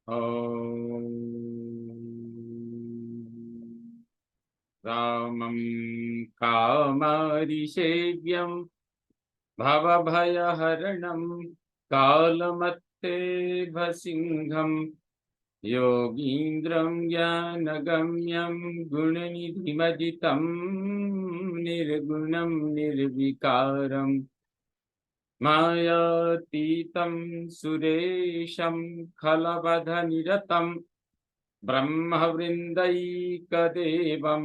ॐ रामं कामरिसेव्यं भवभयहरणं कालमत्तेभसिंहं योगीन्द्रं ज्ञानगम्यं गुणनिधिमजितं निर्गुणं निर्विकारम् मायातीतं सुरेशं खलवधनिरतं ब्रह्मवृन्दैकदेवं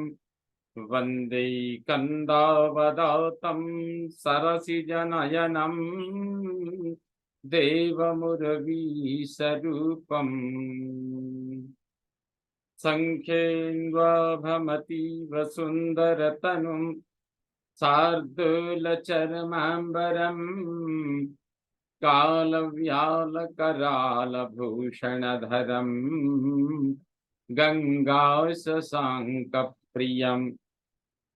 वन्दे कन्दावदातं सरसिजनयनं देवमुरवीशरूपम् सङ्ख्येन्वाभमतीव सुन्दरतनुं शार्दूलचर्माम्बरम् कालव्यालकरालभूषणधरम् गङ्गाशशाङ्कप्रियम्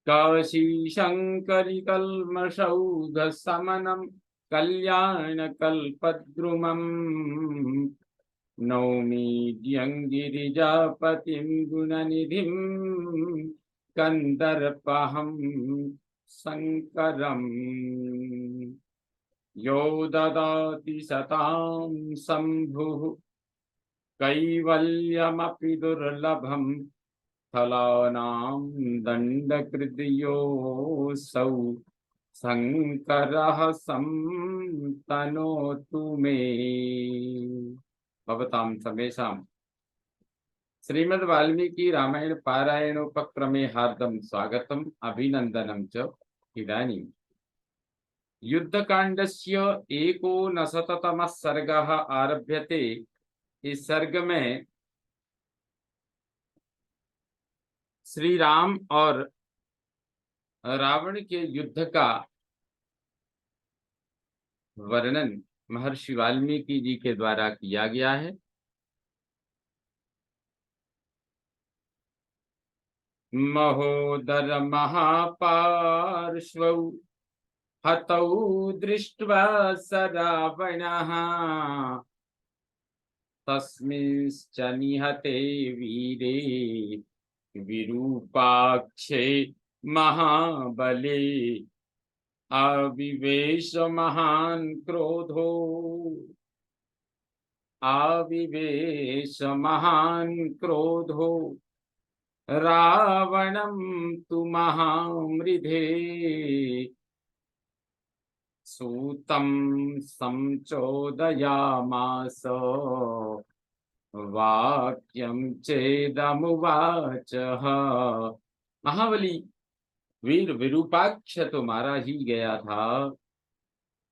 काशीशङ्करिकल्मषौघशमनं कल्याणकल्पद्रुमम् नौमि गिरिजापतिं गुणनिधिं कन्दर्पहं शङ्करम् यो ददाति सतां शम्भुः कैवल्यमपि दुर्लभं फलानां दण्डकृतयोऽसौ शङ्करः संतनोतु मे। भवतां समेषां श्रीमद् वाल्मीकि रामायण पारायणोपक्रमे हार्दं स्वागतम् अभिनन्दनं च। इदानीं युद्धकाण्डस्य 19तमः सर्गः आरभ्यते। इस सर्ग में श्री राम और रावण के युद्ध का वर्णन महर्षि वाल्मीकि जी के द्वारा किया गया है। महोदर महापार्श्वौ हतौ दृष्ट्वा स रावणः तस्मिंश्च निहते वीरे विरूपाक्षे महाबले आविवेश महान् क्रोधो रावणं तु महामृधे सूतं संचोदयामास वाक्यं चेदमुवाचः। महाबली वीर विरूपाक्ष तो मारा ही गया था।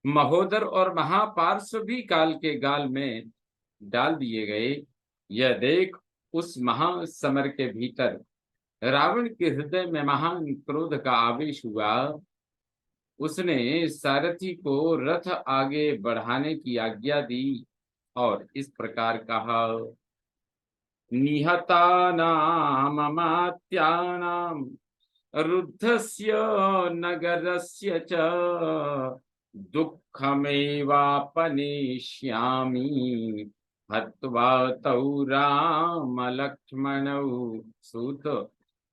महोदर और महापार्श्व भी काल के गाल में डाल दिए गए। यह देख उस महासमर के भीतर रावण के हृदय में महान क्रोध का आवेश हुआ। उसने सारथी को रथ आगे बढ़ाने की आज्ञा दी और इस प्रकार कहा, निहतानाम अमात्यानाम रुद्धस्य नगरस्य च दुःखमेवापनेष्यामि हत्वा तौ राम लक्ष्मणौ। सूत,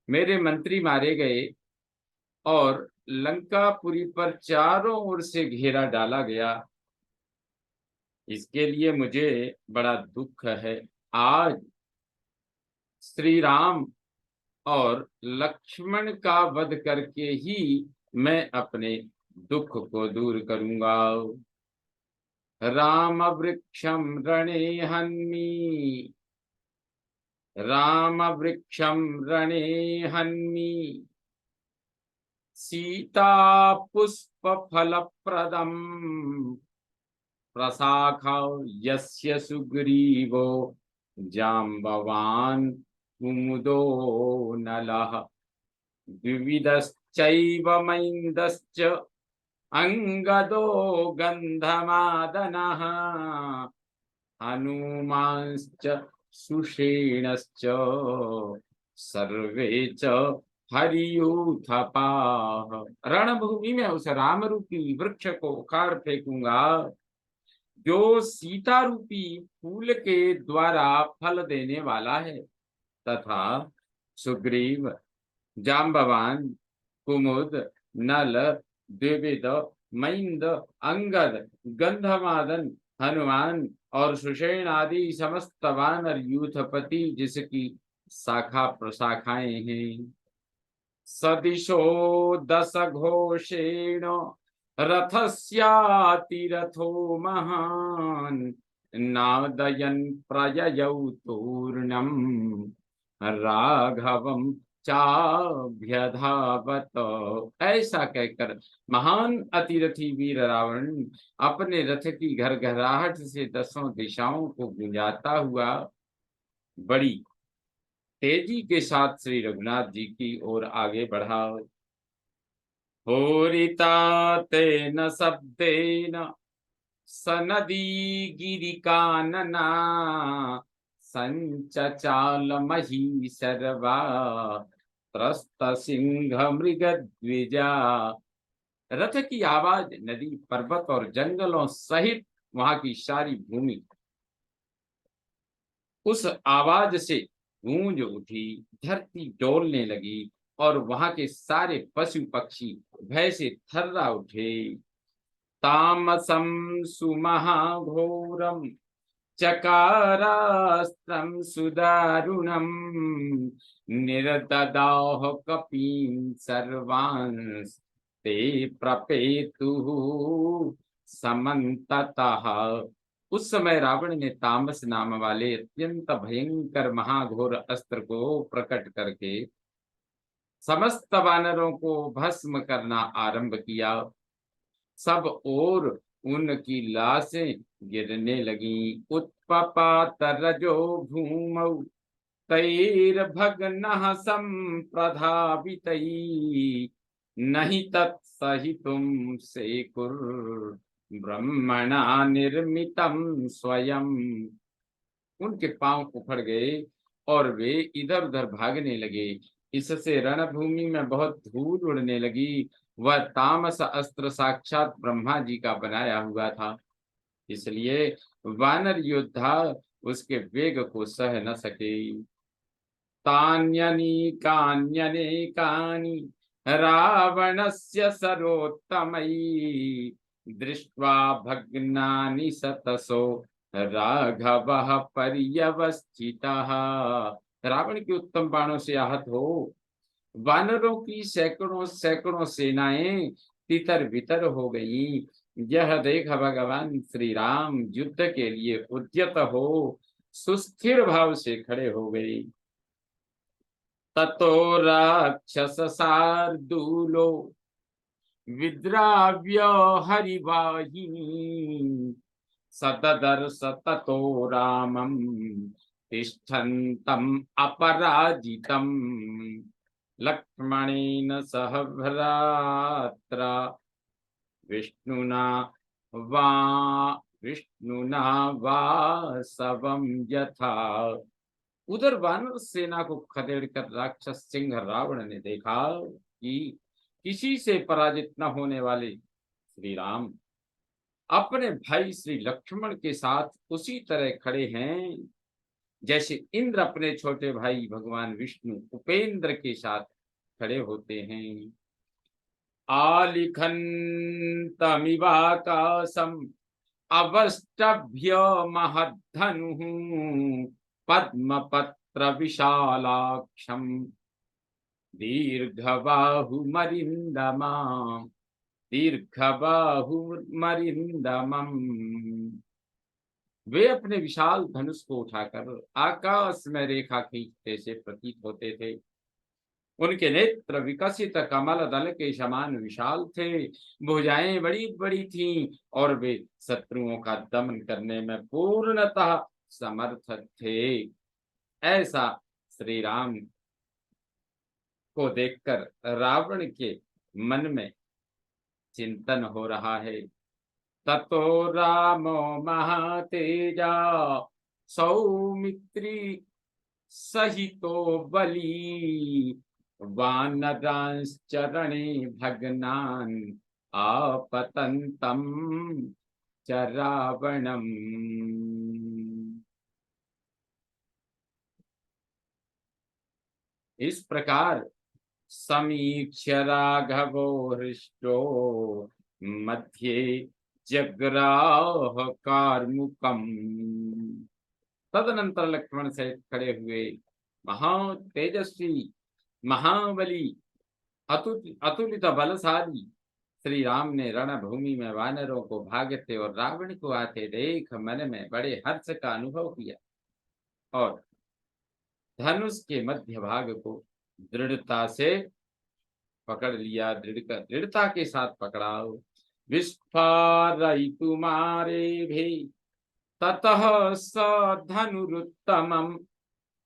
मेरे मंत्री मारे गए और लंकापुरी पर चारों ओर से घेरा डाला गया। इसके लिए मुझे बड़ा दुख है। आज श्री राम और लक्ष्मण का वध करके ही मैं अपने दुख को दूर करूंगा। राम वृक्षम रणे हन्मि, राम वृक्षम रणे हन्मि, सीता पुष्प फलप्रदम प्रशाखा यस्य सुग्रीवो जाम्बवान् कुमुदो नलः द्विविधश्चैव मैन्दश्च अंगदो गन्धमादनः हनुमांश्च सुषेणश्च सर्वे च हरियूथपाः। रणभूमि में उस राम रूपी वृक्ष को उखाड़ फेंकूंगा जो सीता रूपी फूल के द्वारा फल देने वाला है, तथा सुग्रीव, जाम्बवान, कुमुद, नल, द्विविद, मैंद, अंगद, गंधमादन, हनुमान और सुषेण आदि समस्त वानर यूथपति जिसकी शाखा प्रशाखाएं हैं। सदिशो दश घोषेण रथस्यातिरथो महान नादयन् प्रययौ तूर्णम् राघवम चाभ्यधावत। ऐसा कहकर महान अतिरथी वीर रावण अपने रथ की घरघराहट से दसों दिशाओं को गुंजाता हुआ बड़ी तेजी के साथ श्री रघुनाथ जी की ओर आगे बढ़ा। होरिता तेन शब्देन सनदी गिरिकानना संचचाल मही सर्वा त्रस्त सिंह मृग द्विजा। रथ की आवाज नदी, पर्वत और जंगलों सहित वहां की सारी भूमि उस आवाज से गूंज उठी, धरती डोलने लगी और वहां के सारे पशु पक्षी भय से थर्रा उठे। तामसम सुमहाघोरम चकारास्त्रं सुदारुणं निर्ददाह कपीन् सर्वांस्ते प्रपेतुः समन्ततः। उस समय रावण ने तामस नाम वाले अत्यंत भयंकर महाघोर अस्त्र को प्रकट करके समस्त वानरों को भस्म करना आरंभ किया। सब ओर उनकी लाशें गिरने लगी। उत्पपात रजो भूमौ तैर्भग्नः संप्रधावितैः नहि तत्सहितुं शेकुर् ब्रह्मणा निर्मितं स्वयं। उनके पांव उखड़ गए और वे इधर उधर भागने लगे। इससे रणभूमि में बहुत धूल उड़ने लगी। वह तामस अस्त्र साक्षात ब्रह्मा जी का बनाया हुआ था, इसलिए वानर योद्धा उसके वेग को सह न सके। तान्यनीकान्यनेकानि रावणस्य सरोत्तमै दृष्ट्वा भग्नानि शतशो राघवः पर्यवस्थितः। रावण के उत्तम बाणों से आहत हो वानरों की सैकड़ों सैकड़ों सेनाएं तितर बितर हो गईं। यह देख भगवान श्री राम युद्ध के लिए उद्यत हो सुस्थिर भाव से खड़े हो गए। ततो राक्षस शार्दूलो विद्राव्य हरिवाहिनी सददर्श ततो रामं तिष्ठन्तम् अपराजितम् लक्ष्मणेन सह भ्रात्रा विष्णुना वासवं यथा। उधर वानर सेना को खदेड़कर राक्षस सिंह रावण ने देखा कि किसी से पराजित न होने वाले श्री राम अपने भाई श्री लक्ष्मण के साथ उसी तरह खड़े हैं जैसे इंद्र अपने छोटे भाई भगवान विष्णु उपेंद्र के साथ खड़े होते हैं। आलिखन्तमिवाकाशम् अवष्टभ्य महद्धनुः पद्मपत्र विशालाक्षं दीर्घबाहुमरिंदमम्। वे अपने विशाल धनुष को उठाकर आकाश में रेखा खींचते से प्रतीत होते थे। उनके नेत्र विकसित कमल दल के समान विशाल थे। भुजाएं बड़ी बड़ी थीं और वे शत्रुओं का दमन करने में पूर्णतः समर्थ थे। ऐसा श्री राम को देखकर रावण के मन में चिंतन हो रहा है। ततो रामो महातेजा सौमित्री सहितो बली वानरांश्चरणे भग्नान् आपतन्तं च रावणम्। इस प्रकार समीक्ष्य राघवो हृष्टो मध्ये जग्राह कार्मुकम्। तदनंतर लक्ष्मण सहित खड़े हुए महा तेजस्वी, महाबली, अतुलित बलशाली श्री राम ने रणभूमि में वानरों को भागते और रावण को आते देख मन में बड़े हर्ष का अनुभव किया और धनुष के मध्य भाग को दृढ़ता से पकड़ लिया। दृढ़ता के साथ पकड़ा। विस्फारयितु मारे भी ततः स धनुरुत्तमम्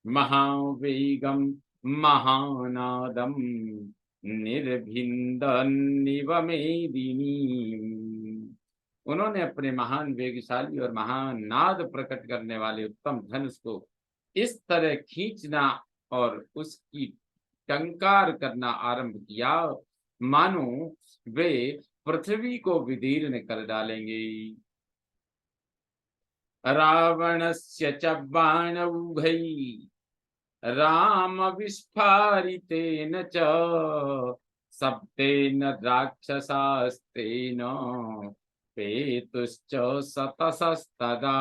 महावेगम महानादम निर्भिन्दन्निव मेदिनी। उन्होंने अपने महान वेगशाली और महान नाद प्रकट करने वाले उत्तम धनुष को इस तरह खींचना और उसकी टंकार करना आरंभ किया मानो वे पृथ्वी को विदीर्ण कर डालेंगे। रावणस्य च बाणौघै राम विस्फारितेन च शब्देन राक्षसास्तेन पेतुश्च सतसस्तदा।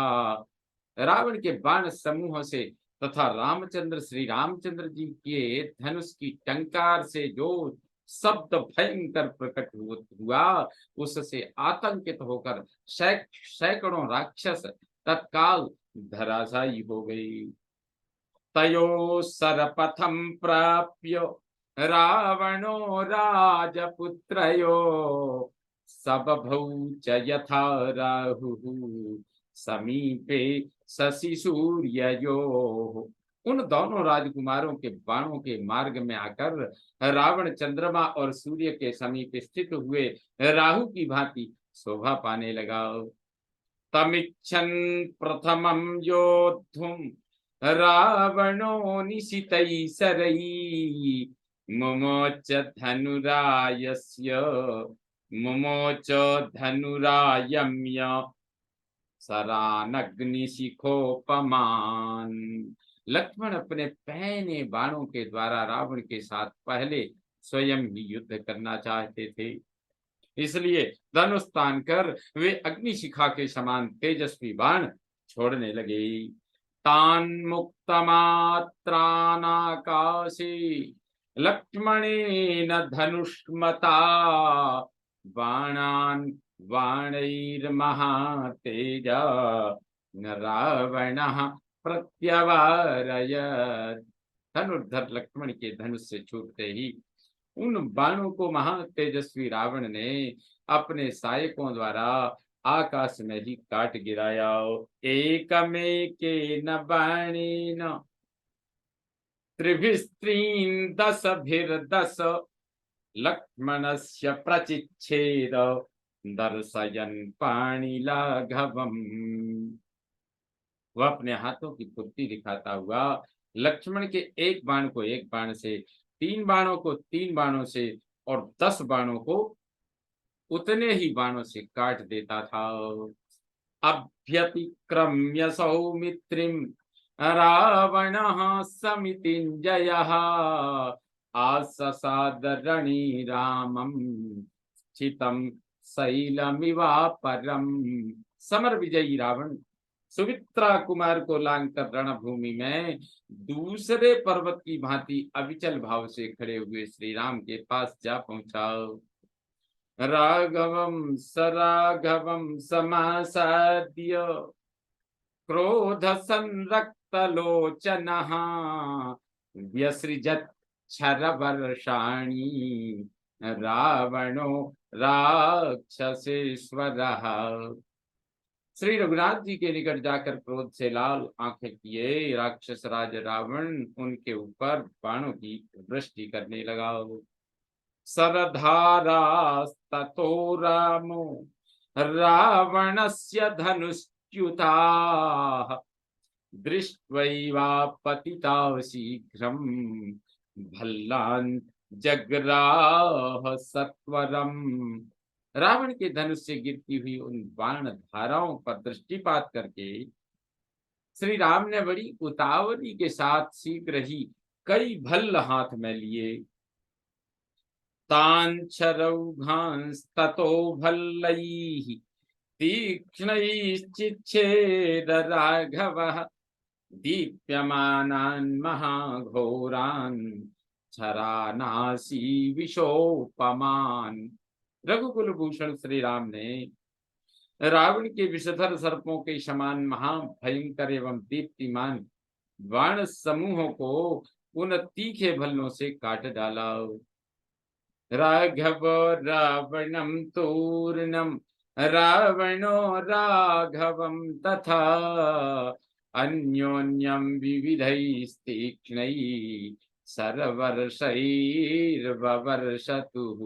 रावण के बाण समूह से तथा रामचंद्र श्री रामचंद्र जी के धनुष की टंकार से जो शब्द भयंकर प्रकट हुआ उससे आतंकित होकर सैकड़ों राक्षस तत्काल धराशायी हो गई। तयो सरपथम प्राप्य रावणो राजपुत्रयो सबभौ च यथा राहुः समीपे शशि सूर्ययो। उन दोनों राजकुमारों के बाणों के मार्ग में आकर रावण चंद्रमा और सूर्य के समीप स्थित हुए राहु की भांति शोभा पाने लगा। तमिच्छन् प्रथमं योद्धुं रावणो निशितैः मुमोच धनुरायस्य मुमोच धनुरायम्य सरानग्निशिखोपमान्। लक्ष्मण अपने पहने बाणों के द्वारा रावण के साथ पहले स्वयं ही युद्ध करना चाहते थे, इसलिए धनुष तान कर वे अग्निशिखा के समान तेजस्वी बाण छोड़ने लगे। तान मुक्तमात्रानाकाशे लक्ष्मणेन धनुष्मता बाणान् बाणैर्महातेजा रावणः प्रत्यवारयत्। धनुर्धर लक्ष्मण के धनुष से छूटते ही उन बाणों को महातेजस्वी रावण ने अपने सहायकों द्वारा आकाश में ही काट गिराया। एकमेकेन बाणेन त्रिभिस्त्रीन् दशभिर्दश लक्ष्मणस्य प्रचिच्छेद दर्शयन् पाणिलाघवम्। वह अपने हाथों की फुर्ती दिखाता हुआ लक्ष्मण के एक बाण को एक बाण से, तीन बाणों को तीन बाणों से और 10 बाणों को उतने ही बाणों से काट देता था। अभ्यतिक्रम्य सौमित्रिम रावणः समितिञ्जयः आससाद रणे रामं स्थितं शैलमिवापरम्। समर विजयी रावण सुमित्रा कुमार को लांघकर रणभूमि में दूसरे पर्वत की भांति अविचल भाव से खड़े हुए श्री राम के पास जा पहुंचा। राघवं सराघवं समासाद्य क्रोध संरक्त लोचनः व्यसृजत् क्षरवर्षाणि रावणो राक्षसेश्वरः। श्री रघुनाथ जी के निकट जाकर क्रोध से लाल आंखें किए राक्षस राज रावण उनके ऊपर बाणों की वृष्टि करने लगा। सरधारास्ततो रामो रावणस्य धनुष्च्युताः दृष्ट्वैवापतिता शीघ्रं भल्लान् जग्राह सत्वरम्। रावण के धनुष से गिरती हुई उन बाण धाराओं पर दृष्टिपात करके श्री राम ने बड़ी उतावली के साथ शीघ्र ही कई भल्ल हाथ में लिए। तांच्छरौघांस्ततो भल्लैः तीक्ष्णैश्चिच्छेद राघवः दीप्यमानान् महाघोरान् छरानासी विशोपमान्। रघुकुल भूषण श्री राम ने रावण के विषधर सर्पों के समान महाभयंकर एवं दीप्तिमान बाण समूहों को उन तीखे भल्लों से काट डाला। राघव रावणं तूर्णं रावणो राघवं तथा अन्योन्यं विविधैस्तीक्ष्णैः सरवर्षैर्ववर्षतुः।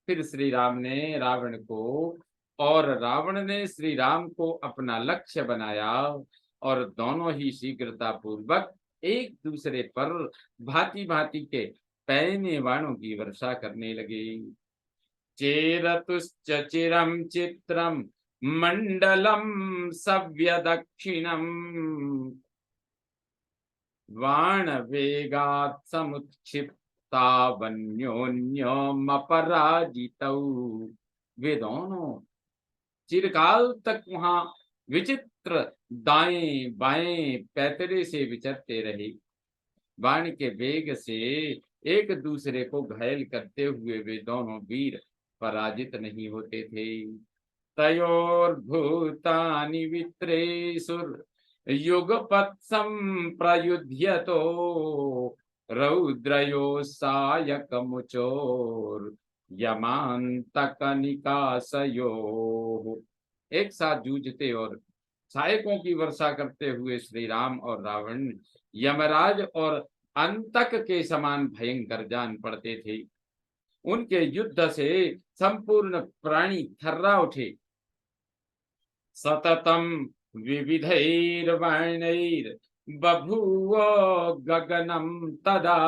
फिर श्री राम ने रावण को और रावण ने श्री राम को अपना लक्ष्य बनाया और दोनों ही शीघ्रता पूर्वक एक दूसरे पर भांति भांति के पैने बाणों की वर्षा करने लगे। चेरतुश्च चिरं चित्रं मंडलम सव्य दक्षिणम बाण वेगात् समुत्क्षिप्तावन्योन्योमपराजितौ। वे दोनों चिरकाल तक वहां विचित्र दाएं बाएं पैतरे से विचरते रहे। बाण के वेग से एक दूसरे को घायल करते हुए वे दोनों वीर पराजित नहीं होते थे। तयोर्भूतानि वित्रेषुर युगपत् संप्रयुध्यतो रौद्रयो सायकमुचोर यमांतकनिकासयोः। एक साथ जूझते और सहायकों की वर्षा करते हुए श्री राम और रावण यमराज और अंतक के समान भयंकर जान पड़ते थे। उनके युद्ध से संपूर्ण प्राणी थर्रा उठे। सततम विविधैर्वर्णैर् बभूव गगनम तदा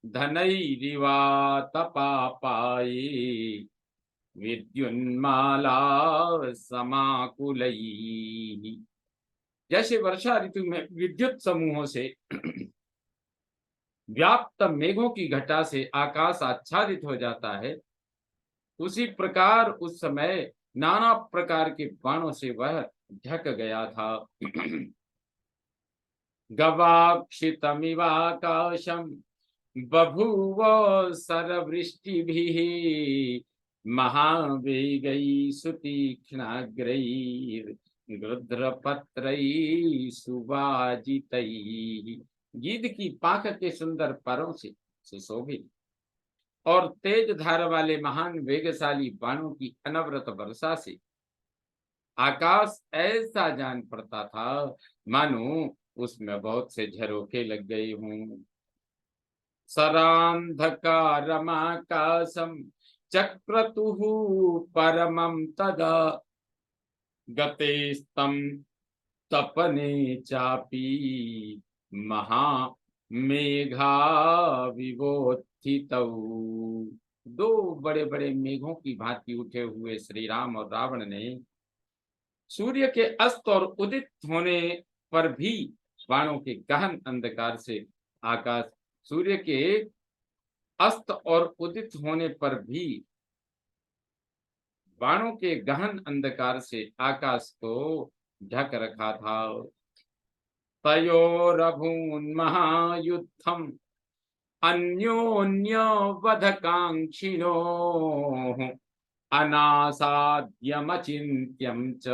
धनैरिवातपापाये विद्युन्माला समाकुलैः। जैसे वर्षा ऋतु में विद्युत समूहों से व्याप्त मेघों की घटा से आकाश आच्छादित हो जाता है, उसी प्रकार उस समय नाना प्रकार के बाणों से वह ढक गया था। गवाक्षितमिवाकाशं बभूव सरवृष्टिभिः महावेगैः सुतीक्ष्णाग्रैर्गृध्रपत्रैः सुवाजितैः। गिद्ध की पाख के सुंदर परों से सुशोभित और तेज धार वाले महान वेगशाली बाणों की अनवरत वर्षा से आकाश ऐसा जान पड़ता था मानो उसमें बहुत से झरोखे लग गए हों। सरांधकारमाकाशं चक्रतुः परमं तदा गतेस्तं तपने चापि महामेघा विवोत्थितौ। दो बड़े बड़े मेघों की भांति उठे हुए श्री राम और रावण ने सूर्य के अस्त और उदित होने पर भी बाणों के गहन अंधकार से आकाश, सूर्य के अस्त और उदित होने पर भी बाणों के गहन अंधकार से आकाश को ढक रखा था। तयोरभून्महायुद्धम् अन्योन्य वधकांक्षिणोः अनासाद्यमचिन्त्यं च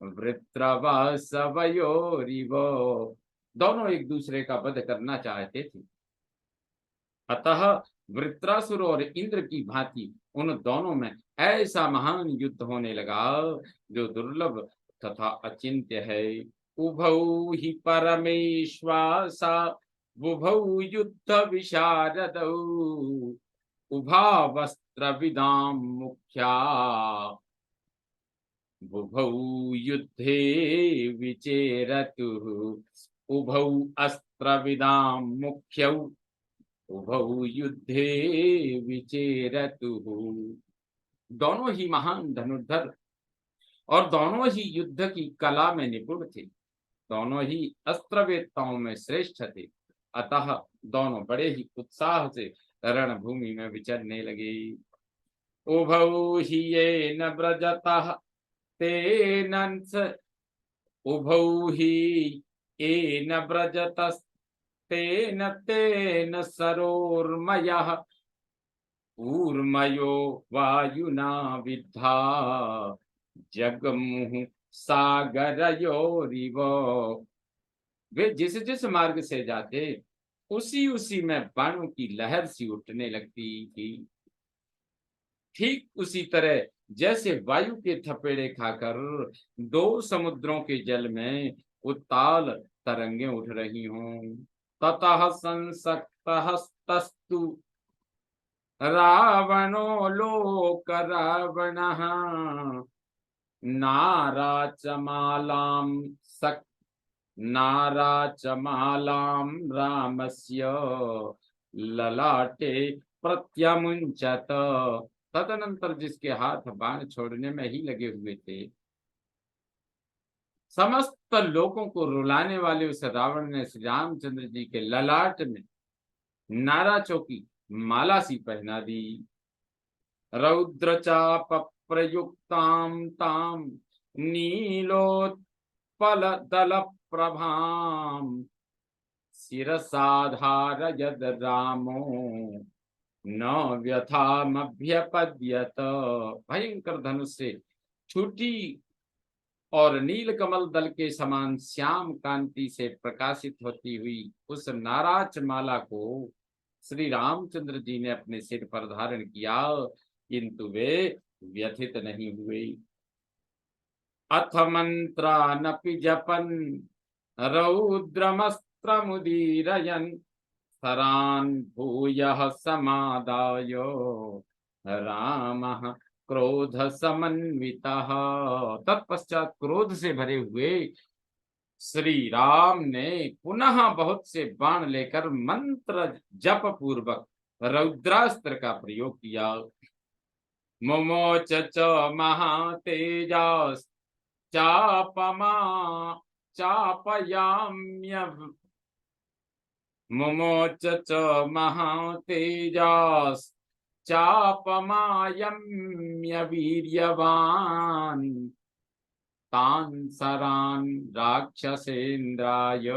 वृत्रवसवयोरिव। दोनों एक दूसरे का वध करना चाहते थे, अतः वृत्रासुर और इंद्र की भांति उन दोनों में ऐसा महान युद्ध होने लगा जो दुर्लभ तथा अचिंत्य है। उभौ हि परमेश्वासा बुभौ युद्ध विशारदौ उभा वस्त्रविदां मुख्या बुभौ युद्धे विचेरतुः। उभौ अस्त्रविदां मुख्यौ उभौ युद्धे विचेरतुः। दोनों ही महान धनुर्धर और दोनों ही युद्ध की कला में निपुण थे, दोनों ही अस्त्रवेत्ताओं में श्रेष्ठ थे। अतः दोनों बड़े ही उत्साह से रणभूमि में विचरने लगे। उभौ हि येन व्रजतः तेन उभौ हि येन व्रजतस्तेन तेन सरोर्मयः ऊर्मयो वायुना विद्धा जगमुः सागरयोरिव। वे जिस जिस मार्ग से जाते उसी उसी में बाणों की लहर सी उठने लगती थी। ठीक उसी तरह जैसे वायु के थपेड़े खाकर दो समुद्रों के जल में उत्ताल तरंगे उठ रही हों। ततः संसक्तस्तस्तु रावणो लोक रावणः नाराचमालां सक नाराचमालां रामस्य ललाटे प्रत्यमुंचत। तदनंतर जिसके हाथ बाण छोड़ने में ही लगे हुए थे, समस्त लोगों को रुलाने वाले उस रावण ने श्री रामचंद्र जी के ललाट में नाराचों की माला सी पहना दी। रौद्र चाप प्रयुक्तां ताम नीलोत्पल दल प्रभाम शिरसाधारयद रामो न व्यथामभ्यपद्यत। भयंकर धनुष से छूटी और नीलकमल दल के समान श्याम कांति से प्रकाशित होती हुई उस नाराच माला को श्री रामचंद्र जी ने अपने सिर पर धारण किया, किंतु वे व्यथित नहीं हुए। अथ मंत्रानपि जपन रौद्रमस्त्रमुदीरयन् सरान् भूयः समादाय रामः क्रोध समन्वितः। तत्पश्चात क्रोध से भरे हुए श्री राम ने पुनः बहुत से बाण लेकर मंत्र जप पूर्वक रौद्रास्त्र का प्रयोग किया। मुमोच च महातेजा चापमा चापयाम्य मुमोच च महातेजास् चापमायम्य वीर्यवान् तान् सरान् राक्षसेन्द्राय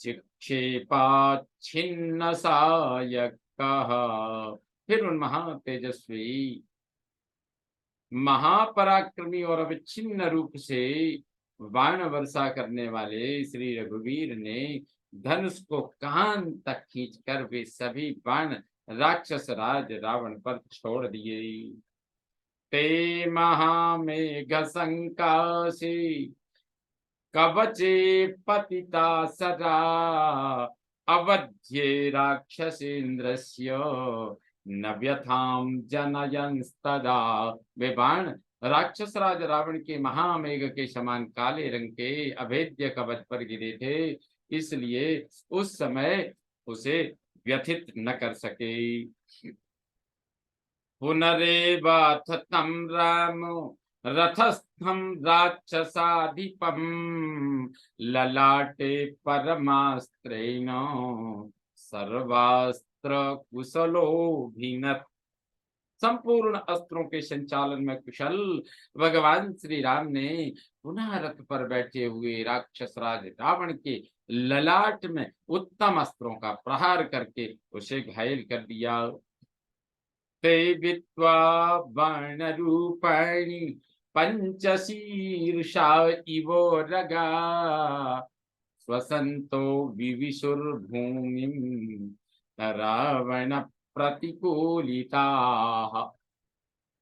चिक्षेपाच्छिन्न सायकः। फिर उन महातेजस्वी महापराक्रमी और अविच्छिन्न रूप से बाण वर्षा करने वाले श्री रघुवीर ने धनुष को कान तक खींचकर वे सभी बाण राक्षस राज रावण पर छोड़ दिए। ते महामेघ संकाशे कवचे पतिता सदा अवध्ये राक्षसेन्द्रस्य न व्यथाम जनयंस्तदा। वे बाण राक्षस राज रावण के महामेघ के समान काले रंग के अभेद्य कवच पर गिरे थे, इसलिए उस समय उसे व्यथित न कर सके। पुनरेवाथ तं रामो रथस्थं राक्षसाधिपं ललाटे परमास्त्रेण सर्वास्त्र कुशलोभिनत। संपूर्ण अस्त्रों के संचालन में कुशल भगवान श्री राम ने पुनः रथ पर बैठे हुए राक्षस राज रावण के ललाट में उत्तम अस्त्रों का प्रहार करके उसे घायल कर दिया। ते विद्वा बाणरूपाणि पंचशीर्षा इवोरगा स्वसंतो विविशुर्भूमिं रावण प्रतिकूलिता।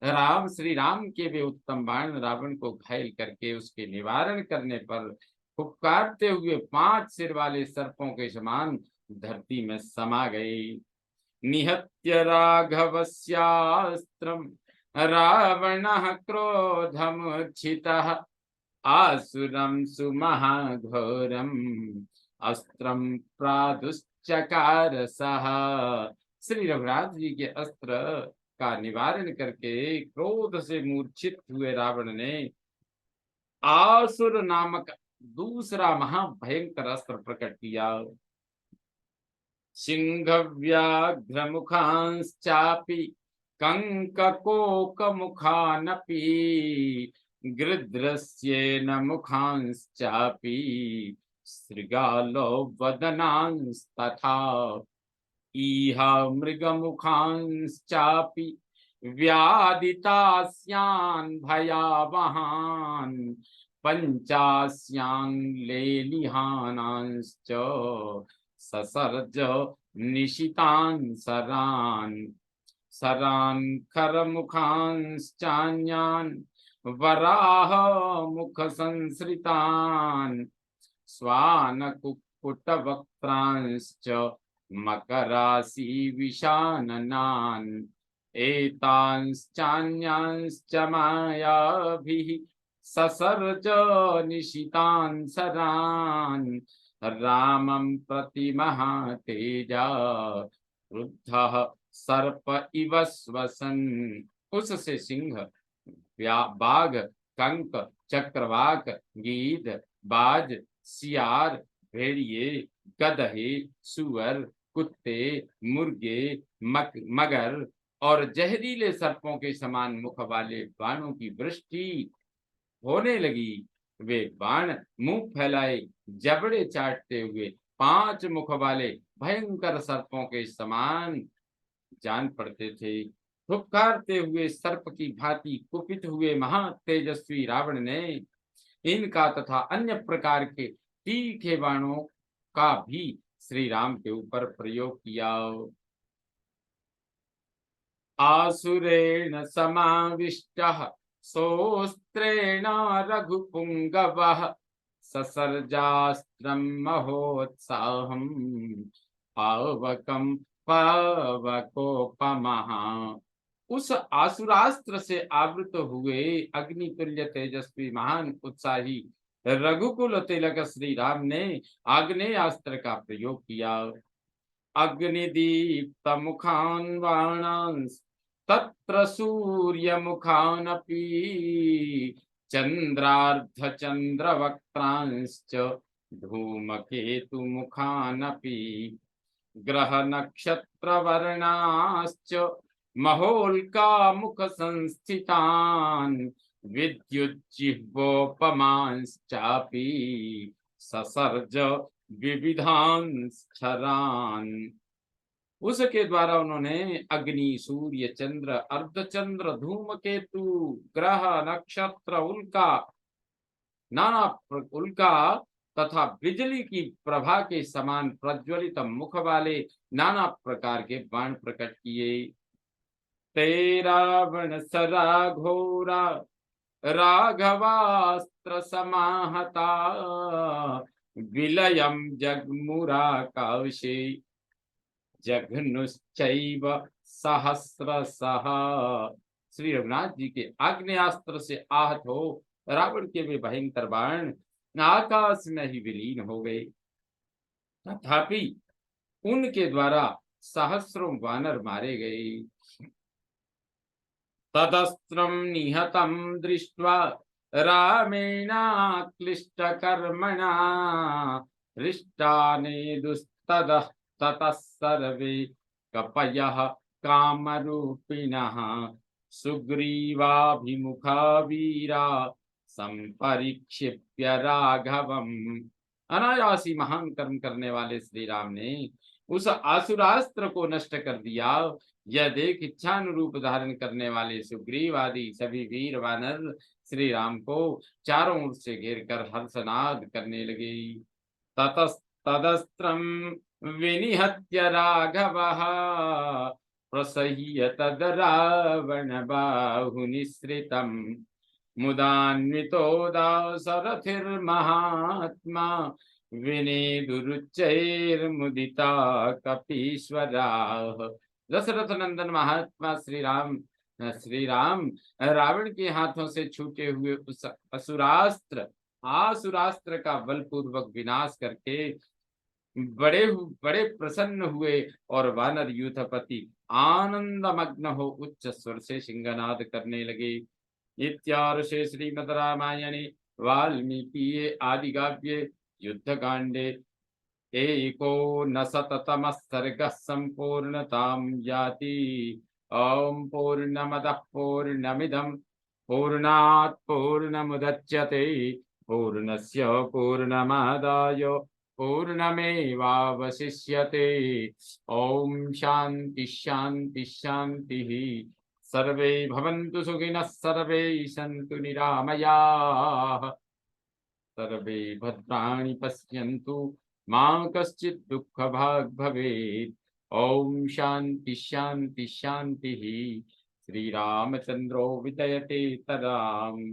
राम श्री राम के वे उत्तम बाण रावण को घायल करके उसके निवारण करने पर फुफकारते हुए 5 सिर वाले सर्पों के समान धरती में समा गए। निहत्य राघवस्यास्त्रं रावणः क्रोधमुच्छितः आसुरं सुमहाघोरम् अस्त्रं प्रादुश्च चकार सह। श्री रघुनाथ जी के अस्त्र का निवारण करके क्रोध से मूर्छित हुए रावण ने आसुर नामक दूसरा महाभयंकर अस्त्र प्रकट किया। सिंह व्याघ्र मुखांश्चापि कंककोक मुखानपि गृध्रस्येन मुखांश्चापि शृगालो वदनांस्तथा इह मृगमुखांश्चापि व्यादितास्यान् भयावहान् पंचास्यान् लेलिहानांश्च ससर्ज निशितान् सरान् सरान् खरमुखांश्चान्यान् वराह मुख संसृतान् स्वान कुक्कुटवक्त्रांश्च मकरासी विशाननान् एतांश्चान्यांश्च मायाभिः ससर्ज निशितान् सरान् रामं प्रति महातेजा क्रुद्धः सर्प इव श्वसन्। उससे सिंह, बाघ, कंक, चक्रवाक, गीध, बाज, सियार, भेड़िए, गधे, सुअर, कुत्ते, मुर्गे, मगर और जहरीले सर्पों के समान मुख वाले बाणों की वृष्टि होने लगी। वे बाण मुंह फैलाए जबड़े चाटते हुए 5 मुख वाले भयंकर सर्पों के समान जान पड़ते थे। फुफकारते हुए सर्प की भांति कुपित हुए महा तेजस्वी रावण ने इनका तथा अन्य प्रकार के तीखे बाणों का भी श्री राम के ऊपर प्रयोग किया। आसुरेण समाविष्टः सोस्त्रेण रघुपुंगवः ससर्जास्त्रं महोत्साहम् पावकं पावकोपमः। उस आसुरास्त्र से आवृत हुए अग्नितुल्य तेजस्वी महान उत्साही रघुकुल तिलक श्री राम ने आग्नेयास्त्र का प्रयोग किया। अग्निदीप्त मुखान् बाणांस् तत्र सूर्य मुखानपि चंद्रार्ध चंद्र वक्त्रांश्च धूमकेतु मुखानपि ग्रह नक्षत्र वर्णाश्च महोल्का मुख संस्थितान् विद्युज्जिह्वोपमांश्चापि ससर्ज विविधान् स्थरान्। उसके द्वारा उन्होंने अग्नि, सूर्य, चंद्र, अर्धचंद्र, धूमकेतु, ग्रह, नक्षत्र, उल्का तथा बिजली की प्रभा के समान प्रज्वलित मुख वाले नाना प्रकार के बाण प्रकट किए। ते रावण सरा घोरा राघवास्त्र समाहता विलयम जगमुराकाशे जघनुश्चैव सहस्रशः। श्री रघुनाथ जी के आग्नेयास्त्र से आहत हो रावण के वे भयंकर बाण आकाश में ही विलीन हो गए। तथापि उनके द्वारा सहस्रों वानर मारे गए। तदस्त्रं निहतं दृष्ट्वा रामेणाक्लिष्टकर्मणा हृष्टानेदुस्ततः ततः सर्वे कपयः कामरूपिणः सुग्रीवाभिमुखा वीरा संपरिक्षिप्य राघवम्। अनायासी महान कर्म करने वाले श्री राम ने उस आसुरास्त्र को नष्ट कर दिया। यह देख इच्छानुरूप धारण करने वाले सुग्रीव आदि सभी वीर वानर श्री राम को चारों ओर से घेर कर हर्षनाद करने लगे। ततस्तदस्त्रं विनिहत्य राघवः प्रसह्य तद रावण बाहुनिसृतं मुदान्वितो दासरथिर्महात्मा विनेदुरुच्चैर्मुदिता कपीश्वराः। दशरथ नंदन महात्मा श्री राम रावण के हाथों से छूटे हुए उस आसुरास्त्र का बलपूर्वक विनाश करके बड़े प्रसन्न हुए और वानर यूथपति आनंदमग्न हो उच्च स्वर से सिंहनाद करने लगे। इत्यार्षे श्रीमद् रामायणे वाल्मीकिये आदिकाव्ये युद्धकाण्डे एकोनशततमः सर्गः सम्पूर्णतां याति। ॐ पूर्णमदः पूर्णमिदं पूर्णात् पूर्णमुदच्यते पूर्णस्य पूर्णमादाय पूर्णमेवावशिष्यते। ॐ शान्ति शान्ति शान्तिः। सर्वे भवन्तु सुखिनः सर्वे सन्तु निरामयाः सर्वे भद्राणि पश्यन्तु मा कश्चित् दुःखभाग् भवेत्। ॐ शान्ति शान्ति शान्तिः। श्रीरामचन्द्रो विजयते तदा।